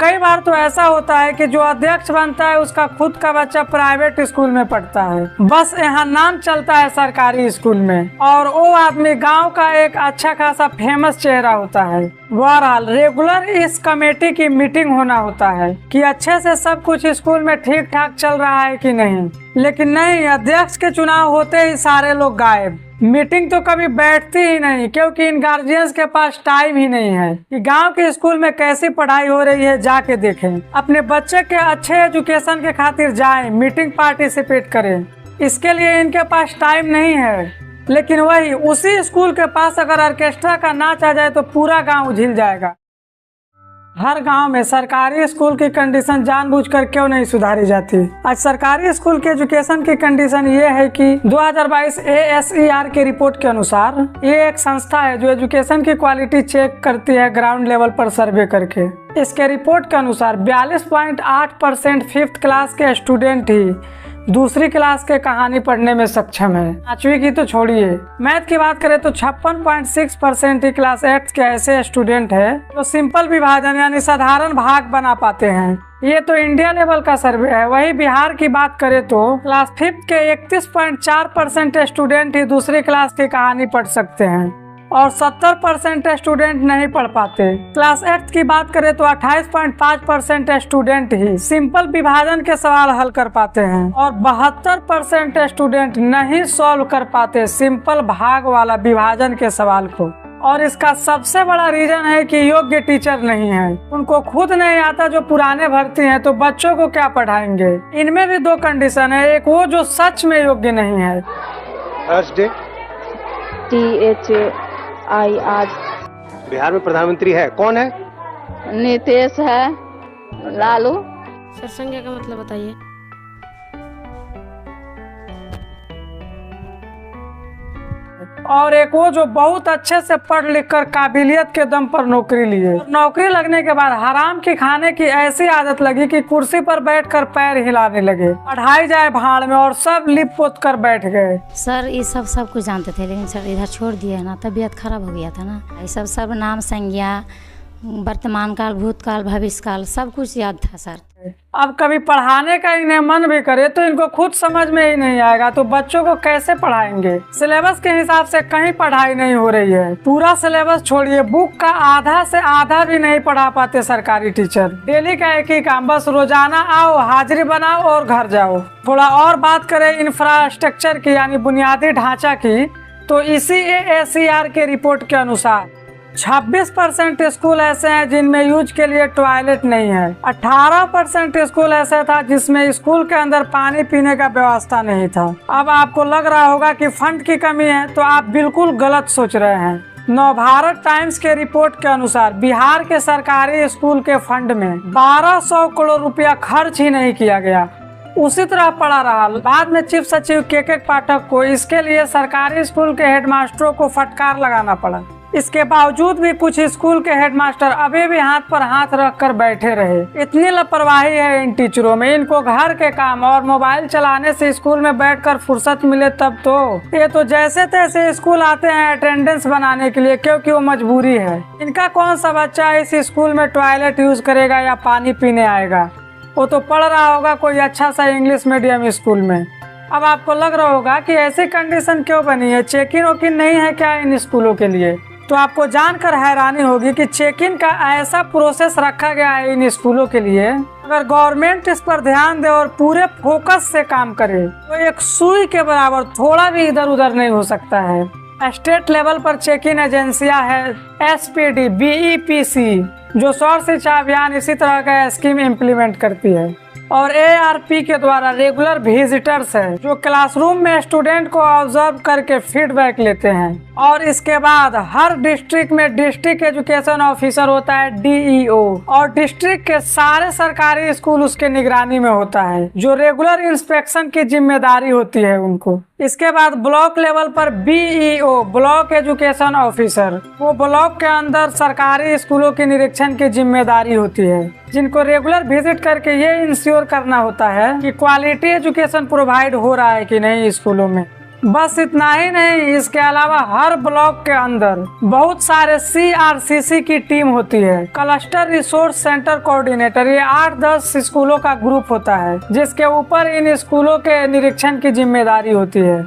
कई बार तो ऐसा होता है कि जो अध्यक्ष बनता है उसका खुद का बच्चा प्राइवेट स्कूल में पढ़ता है, बस यहाँ नाम चलता है सरकारी स्कूल में, और वो आदमी गांव का एक अच्छा खासा फेमस चेहरा होता है। बहरहाल रेगुलर इस कमेटी की मीटिंग होना होता है कि अच्छे से सब कुछ स्कूल में ठीक ठाक चल रहा है कि नहीं, लेकिन नहीं, अध्यक्ष के चुनाव होते ही सारे लोग गायब। मीटिंग तो कभी बैठती ही नहीं, क्योंकि इन गार्जियंस के पास टाइम ही नहीं है कि गांव के स्कूल में कैसी पढ़ाई हो रही है जाके देखें, अपने बच्चे के अच्छे एजुकेशन के खातिर जाएं, मीटिंग पार्टिसिपेट करें। इसके लिए इनके पास टाइम नहीं है। लेकिन वही उसी स्कूल के पास अगर ऑर्केस्ट्रा का नाच आ जाए तो पूरा गाँव उझिल जाएगा। हर गांव में सरकारी स्कूल की कंडीशन जानबूझकर क्यों नहीं सुधारी जाती। आज सरकारी स्कूल के एजुकेशन की कंडीशन ये है कि 2022 ASER के रिपोर्ट के अनुसार ये एक संस्था है जो एजुकेशन की क्वालिटी चेक करती है ग्राउंड लेवल पर सर्वे करके। इसके रिपोर्ट के अनुसार 42.8% 5th क्लास के स्टूडेंट ही दूसरी क्लास के कहानी पढ़ने में सक्षम है। 8वीं की तो छोड़िए, मैथ की बात करें तो 56.6% ही क्लास 8 के ऐसे स्टूडेंट है जो सिंपल विभाजन यानी साधारण भाग बना पाते हैं। ये तो इंडिया लेवल का सर्वे है। वही बिहार की बात करें तो क्लास 5th के 31.4% स्टूडेंट ही दूसरी क्लास की कहानी पढ़ सकते हैं और 70% स्टूडेंट नहीं पढ़ पाते। क्लास 8 की बात करें तो 28.5% स्टूडेंट ही सिंपल विभाजन के सवाल हल कर पाते हैं और 72% स्टूडेंट नहीं सॉल्व कर पाते सिंपल भाग वाला विभाजन के सवाल को। और इसका सबसे बड़ा रीजन है कि योग्य टीचर नहीं है, उनको खुद नहीं आता जो पुराने भर्ती हैं, तो बच्चों को क्या पढ़ाएंगे। इनमें भी दो कंडीशन है, एक वो जो सच में योग्य नहीं है। THIR बिहार में प्रधानमंत्री है, कौन है? नीतीश है, लालू। सर संज्ञा का मतलब बताइए। और एक वो जो बहुत अच्छे से पढ़ लिख कर काबिलियत के दम पर नौकरी लिए, नौकरी लगने के बाद हराम की खाने की ऐसी आदत लगी कि कुर्सी पर बैठकर पैर हिलाने लगे, पढ़ाई जाए भाड़ में और सब लिप पोत कर बैठ गए। सर ये सब कुछ जानते थे, लेकिन सर इधर छोड़ दिए ना, तबीयत खराब हो गया था ना। ये सब नाम संज्ञा, वर्तमान काल, भूतकाल, भविष्य काल सब कुछ याद था सर। अब कभी पढ़ाने का इन्हें मन भी करे तो इनको खुद समझ में ही नहीं आएगा, तो बच्चों को कैसे पढ़ाएंगे। सिलेबस के हिसाब से कहीं पढ़ाई नहीं हो रही है। पूरा सिलेबस छोड़िए, बुक का आधा से आधा भी नहीं पढ़ा पाते सरकारी टीचर। डेली का एक ही काम, बस रोजाना आओ, हाजिरी बनाओ और घर जाओ। थोड़ा और बात करें इंफ्रास्ट्रक्चर की यानी बुनियादी ढांचा की, तो इसी ASER के रिपोर्ट के अनुसार 26% स्कूल ऐसे हैं जिनमें यूज के लिए टॉयलेट नहीं है। 18% स्कूल ऐसा था जिसमें स्कूल के अंदर पानी पीने का व्यवस्था नहीं था। अब आपको लग रहा होगा कि फंड की कमी है, तो आप बिल्कुल गलत सोच रहे हैं। नवभारत टाइम्स के रिपोर्ट के अनुसार बिहार के सरकारी स्कूल के फंड में 1200 करोड़ रुपया खर्च ही नहीं किया गया, उसी तरह पड़ा रहा। बाद में चीफ सचिव KK पाठक को इसके लिए सरकारी स्कूल के हेडमास्टरों को फटकार लगाना पड़ा। इसके बावजूद भी कुछ स्कूल के हेडमास्टर अभी भी हाथ पर हाथ रखकर बैठे रहे। इतनी लापरवाही है इन टीचरों में। इनको घर के काम और मोबाइल चलाने से स्कूल में बैठकर फुर्सत मिले तब तो। ये तो जैसे तैसे स्कूल आते हैं अटेंडेंस बनाने के लिए, क्योंकि वो मजबूरी है। इनका कौन सा बच्चा इस स्कूल में टॉयलेट यूज करेगा या पानी पीने आएगा। वो तो पढ़ रहा होगा कोई अच्छा सा इंग्लिश मीडियम स्कूल में। अब आपको लग रहा होगा कि ऐसी कंडीशन क्यों बनी है, चेक-इन वोकिन नहीं है क्या इन स्कूलों के लिए। तो आपको जानकर हैरानी होगी कि चेक इन का ऐसा प्रोसेस रखा गया है इन स्कूलों के लिए। अगर गवर्नमेंट इस पर ध्यान दे और पूरे फोकस से काम करे तो एक सुई के बराबर थोड़ा भी इधर उधर नहीं हो सकता है। स्टेट लेवल पर चेक इन एजेंसियां है SPD, BEPC, जो सर्व शिक्षा अभियान इसी तरह का स्कीम इम्प्लीमेंट करती है। और ARP के द्वारा रेगुलर विजिटर्स है जो क्लासरूम में स्टूडेंट को ऑब्जर्व करके फीडबैक लेते हैं। और इसके बाद हर डिस्ट्रिक्ट में डिस्ट्रिक्ट एजुकेशन ऑफिसर होता है DEO, और डिस्ट्रिक्ट के सारे सरकारी स्कूल उसके निगरानी में होता है, जो रेगुलर इंस्पेक्शन की जिम्मेदारी होती है उनको। इसके बाद ब्लॉक लेवल पर BEO, ब्लॉक एजुकेशन ऑफिसर, वो ब्लॉक के अंदर सरकारी स्कूलों के निरीक्षण की जिम्मेदारी होती है, जिनको रेगुलर विजिट करके ये इंश्योर करना होता है कि क्वालिटी एजुकेशन प्रोवाइड हो रहा है कि नहीं स्कूलों में। बस इतना ही नहीं, इसके अलावा हर ब्लॉक के अंदर बहुत सारे CRCC की टीम होती है, क्लस्टर रिसोर्स सेंटर कोऑर्डिनेटर। ये 8-10 स्कूलों का ग्रुप होता है जिसके ऊपर इन स्कूलों के निरीक्षण की जिम्मेदारी होती है।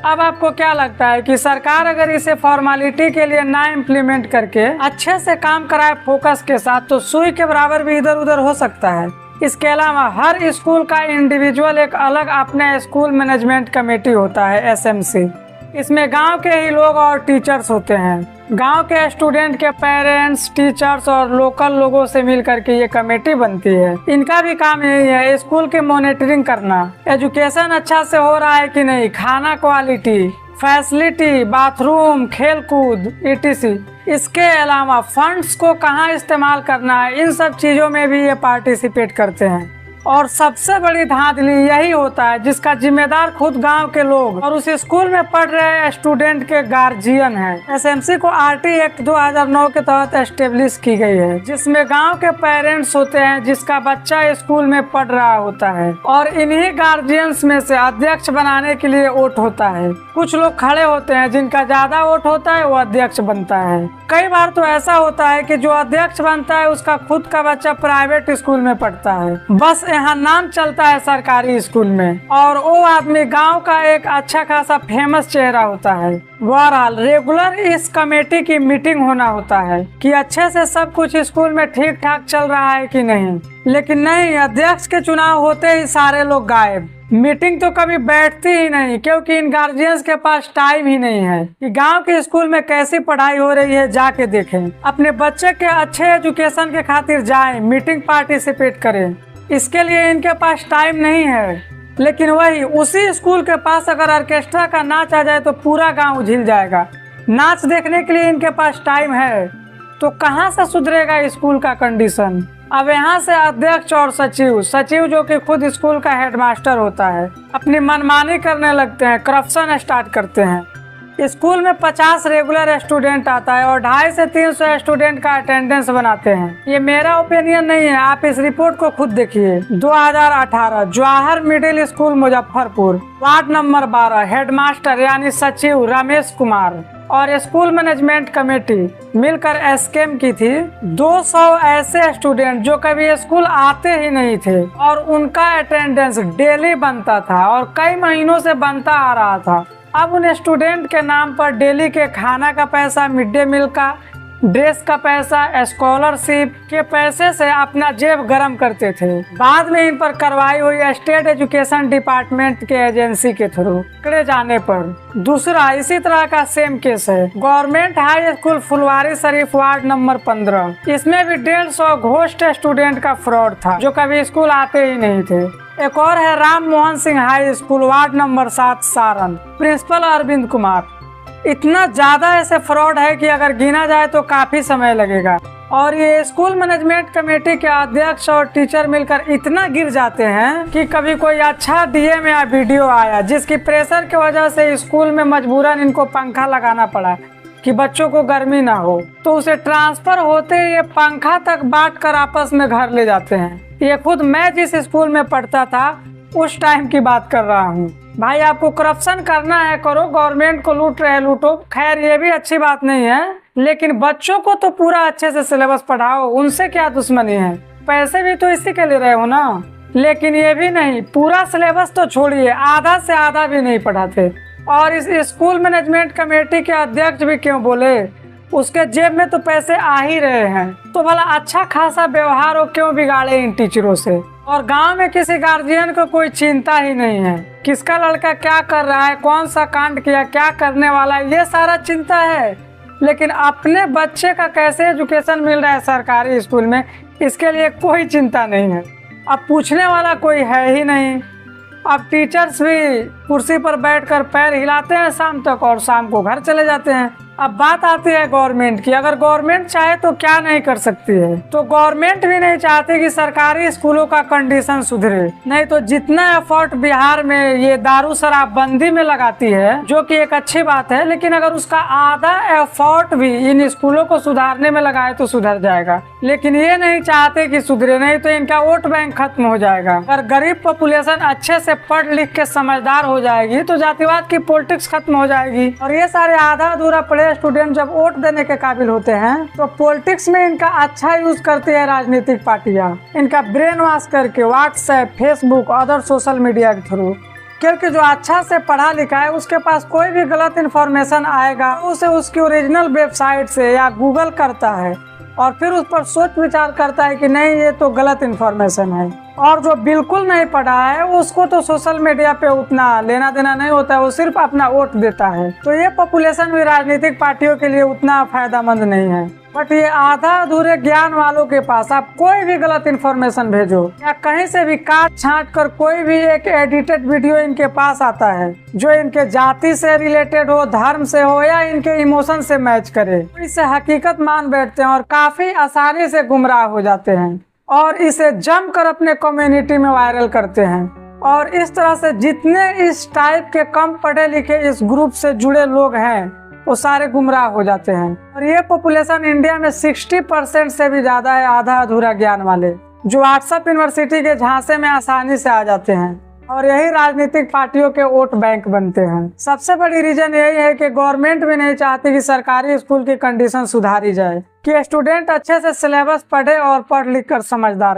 अब आपको क्या लगता है कि सरकार अगर इसे फॉर्मेलिटी के लिए ना इम्प्लीमेंट करके अच्छे से काम कराए फोकस के साथ, तो सुई के बराबर भी इधर उधर हो सकता है। इसके अलावा हर स्कूल का इंडिविजुअल एक अलग अपने स्कूल मैनेजमेंट कमेटी होता है, SMC। इसमें गांव के ही लोग और टीचर्स होते हैं। गांव के स्टूडेंट के पेरेंट्स, टीचर्स और लोकल लोगों से मिल करके ये कमेटी बनती है। इनका भी काम यही है, स्कूल की मॉनिटरिंग करना, एजुकेशन अच्छा से हो रहा है कि नहीं, खाना क्वालिटी, फैसिलिटी, बाथरूम, खेलकूद etc। इसके अलावा फंड्स को कहाँ इस्तेमाल करना है, इन सब चीज़ों में भी ये पार्टिसिपेट करते हैं। और सबसे बड़ी धांधली यही होता है जिसका जिम्मेदार खुद गांव के लोग और उस स्कूल में पढ़ रहे स्टूडेंट के गार्जियन हैं। SMC को RT एक्ट 2009 के तहत एस्टेब्लिश की गई है, जिसमें गांव के पेरेंट्स होते हैं जिसका बच्चा स्कूल में पढ़ रहा होता है, और इन्हीं गार्जियंस में से अध्यक्ष बनाने के लिए वोट होता है। कुछ लोग खड़े होते हैं, जिनका ज्यादा वोट होता है वो अध्यक्ष बनता है। कई बार तो ऐसा होता है कि जो अध्यक्ष बनता है उसका खुद का बच्चा प्राइवेट स्कूल में पढ़ता है, बस यहाँ नाम चलता है सरकारी स्कूल में, और वो आदमी गांव का एक अच्छा खासा फेमस चेहरा होता है। बहरहाल रेगुलर इस कमेटी की मीटिंग होना होता है कि अच्छे से सब कुछ स्कूल में ठीक ठाक चल रहा है कि नहीं। लेकिन नहीं, अध्यक्ष के चुनाव होते ही सारे लोग गायब। मीटिंग तो कभी बैठती ही नहीं, क्योंकि इन गार्जियंस के पास टाइम ही नहीं है कि गांव के स्कूल में कैसी पढ़ाई हो रही है जाके देखें, अपने बच्चे के अच्छे एजुकेशन के खातिर जाएं, मीटिंग पार्टिसिपेट करें। इसके लिए इनके पास टाइम नहीं है। लेकिन वही उसी स्कूल के पास अगर ऑर्केस्ट्रा का नाच आ जाए तो पूरा गांव झिल जाएगा। नाच देखने के लिए इनके पास टाइम है, तो कहां से सुधरेगा स्कूल का कंडीशन। अब यहाँ से अध्यक्ष और सचिव जो कि खुद स्कूल का हेडमास्टर होता है, अपनी मनमानी करने लगते हैं, करप्शन स्टार्ट करते हैं। स्कूल में 50 रेगुलर स्टूडेंट आता है और 250 से 300 स्टूडेंट का अटेंडेंस बनाते हैं। ये मेरा ओपिनियन नहीं है, आप इस रिपोर्ट को खुद देखिए। 2018 Jawahar middle school Muzaffarpur, ward number 12, headmaster यानी सचिव रमेश कुमार और स्कूल मैनेजमेंट कमेटी मिलकर स्कीम की थी। 200 ऐसे स्टूडेंट जो कभी स्कूल आते ही नहीं थे और उनका अटेंडेंस डेली बनता था और कई महीनों से बनता आ रहा था। अब उन स्टूडेंट के नाम पर डेली के खाना का पैसा, मिड डे मील का, ड्रेस का पैसा, स्कॉलरशिप के पैसे से अपना जेब गरम करते थे। बाद में इन पर कार्रवाई हुई स्टेट एजुकेशन डिपार्टमेंट के एजेंसी के थ्रू पकड़े जाने पर। दूसरा इसी तरह का सेम केस है government high school Phulwari Sharif, ward number 15। इसमें भी 150 घोस्ट स्टूडेंट का फ्रॉड था जो कभी स्कूल आते ही नहीं थे। एक और है Ram Mohan Singh high school, ward number 7, Saran, principal Arvind Kumar. इतना ज्यादा ऐसे फ्रॉड है कि अगर गिना जाए तो काफी समय लगेगा। और ये स्कूल मैनेजमेंट कमेटी के अध्यक्ष और टीचर मिलकर इतना गिर जाते हैं कि कभी कोई अच्छा DM या वीडियो आया जिसकी प्रेशर की वजह से स्कूल में मजबूरन इनको पंखा लगाना पड़ा कि बच्चों को गर्मी ना हो, तो उसे ट्रांसफर होते ये पंखा तक बांट कर आपस में घर ले जाते हैं। ये खुद मैं जिस स्कूल में पढ़ता था उस टाइम की बात कर रहा हूँ। भाई आपको करप्शन करना है करो, गवर्नमेंट को लूट रहे लूटो, खैर ये भी अच्छी बात नहीं है, लेकिन बच्चों को तो पूरा अच्छे से सिलेबस पढ़ाओ, उनसे क्या दुश्मनी है, पैसे भी तो इसी के ले रहे हो ना। लेकिन ये भी नहीं, पूरा सिलेबस तो छोड़िए, आधा से आधा भी नहीं पढ़ाते। और इस स्कूल मैनेजमेंट कमेटी के अध्यक्ष भी क्यों बोले, उसके जेब में तो पैसे आ ही रहे हैं, तो भला अच्छा खासा व्यवहार हो क्यों बिगाड़े इन टीचरों से। और गांव में किसी गार्जियन को कोई चिंता ही नहीं है, किसका लड़का क्या कर रहा है, कौन सा कांड किया, क्या करने वाला है, ये सारा चिंता है। लेकिन अपने बच्चे का कैसे एजुकेशन मिल रहा है सरकारी स्कूल में, इसके लिए कोई चिंता नहीं है। अब पूछने वाला कोई है ही नहीं। अब टीचर्स भी कुर्सी पर बैठकर पैर हिलाते हैं शाम तक और शाम को घर चले जाते हैं। अब बात आती है गवर्नमेंट की। अगर गवर्नमेंट चाहे तो क्या नहीं कर सकती है। तो गवर्नमेंट भी नहीं चाहती कि सरकारी स्कूलों का कंडीशन सुधरे। नहीं तो जितना एफर्ट बिहार में ये दारू शराबबंदी में लगाती है, जो कि एक अच्छी बात है, लेकिन अगर उसका आधा एफर्ट भी इन स्कूलों को सुधारने में लगाए तो सुधर जाएगा। लेकिन ये नहीं चाहते कि सुधरे, नहीं तो इनका वोट बैंक खत्म हो जाएगा। अगर गरीब पॉपुलेशन अच्छे से पढ़ लिख के समझदार हो जाएगी तो जातिवाद की पॉलिटिक्स खत्म हो जाएगी। और ये सारे आधा अधूरा पढ़े स्टूडेंट जब वोट देने के काबिल होते हैं तो पॉलिटिक्स में इनका अच्छा यूज करती है राजनीतिक पार्टियां, इनका ब्रेन वॉश करके WhatsApp, Facebook, other social media के थ्रू। क्योंकि जो अच्छा से पढ़ा लिखा है उसके पास कोई भी गलत इन्फॉर्मेशन आएगा तो उसे उसकी ओरिजिनल वेबसाइट से या गूगल करता है और फिर उस पर सोच विचार करता है कि नहीं ये तो गलत इन्फॉर्मेशन है। और जो बिल्कुल नहीं पढ़ा है उसको तो सोशल मीडिया पे उतना लेना देना नहीं होता है, वो सिर्फ अपना वोट देता है। तो ये पॉपुलेशन भी राजनीतिक पार्टियों के लिए उतना फायदेमंद नहीं है। बट ये आधा अधूरे ज्ञान वालों के पास आप कोई भी गलत इन्फॉर्मेशन भेजो या कहीं से भी काट छांट कर कोई भी एक एडिटेड वीडियो इनके पास आता है जो इनके जाति से रिलेटेड हो, धर्म से हो या इनके इमोशन से मैच करे, तो इसे हकीकत मान बैठते हैं और काफी आसानी से गुमराह हो जाते हैं और इसे जमकर अपने कम्युनिटी में वायरल करते हैं। और इस तरह से जितने इस टाइप के कम पढ़े लिखे इस ग्रुप से जुड़े लोग हैं वो सारे गुमराह हो जाते हैं। और ये पॉपुलेशन इंडिया में 60% से भी ज्यादा है आधा अधूरा ज्ञान वाले, जो व्हाट्सएप यूनिवर्सिटी के झांसे में आसानी से आ जाते हैं और यही राजनीतिक पार्टियों के वोट बैंक बनते हैं। सबसे बड़ी रीजन यही है कि गवर्नमेंट भी नहीं चाहती कि सरकारी स्कूल की कंडीशन सुधारी जाए, कि स्टूडेंट अच्छे से सिलेबस पढ़े और पढ़ लिख कर समझदार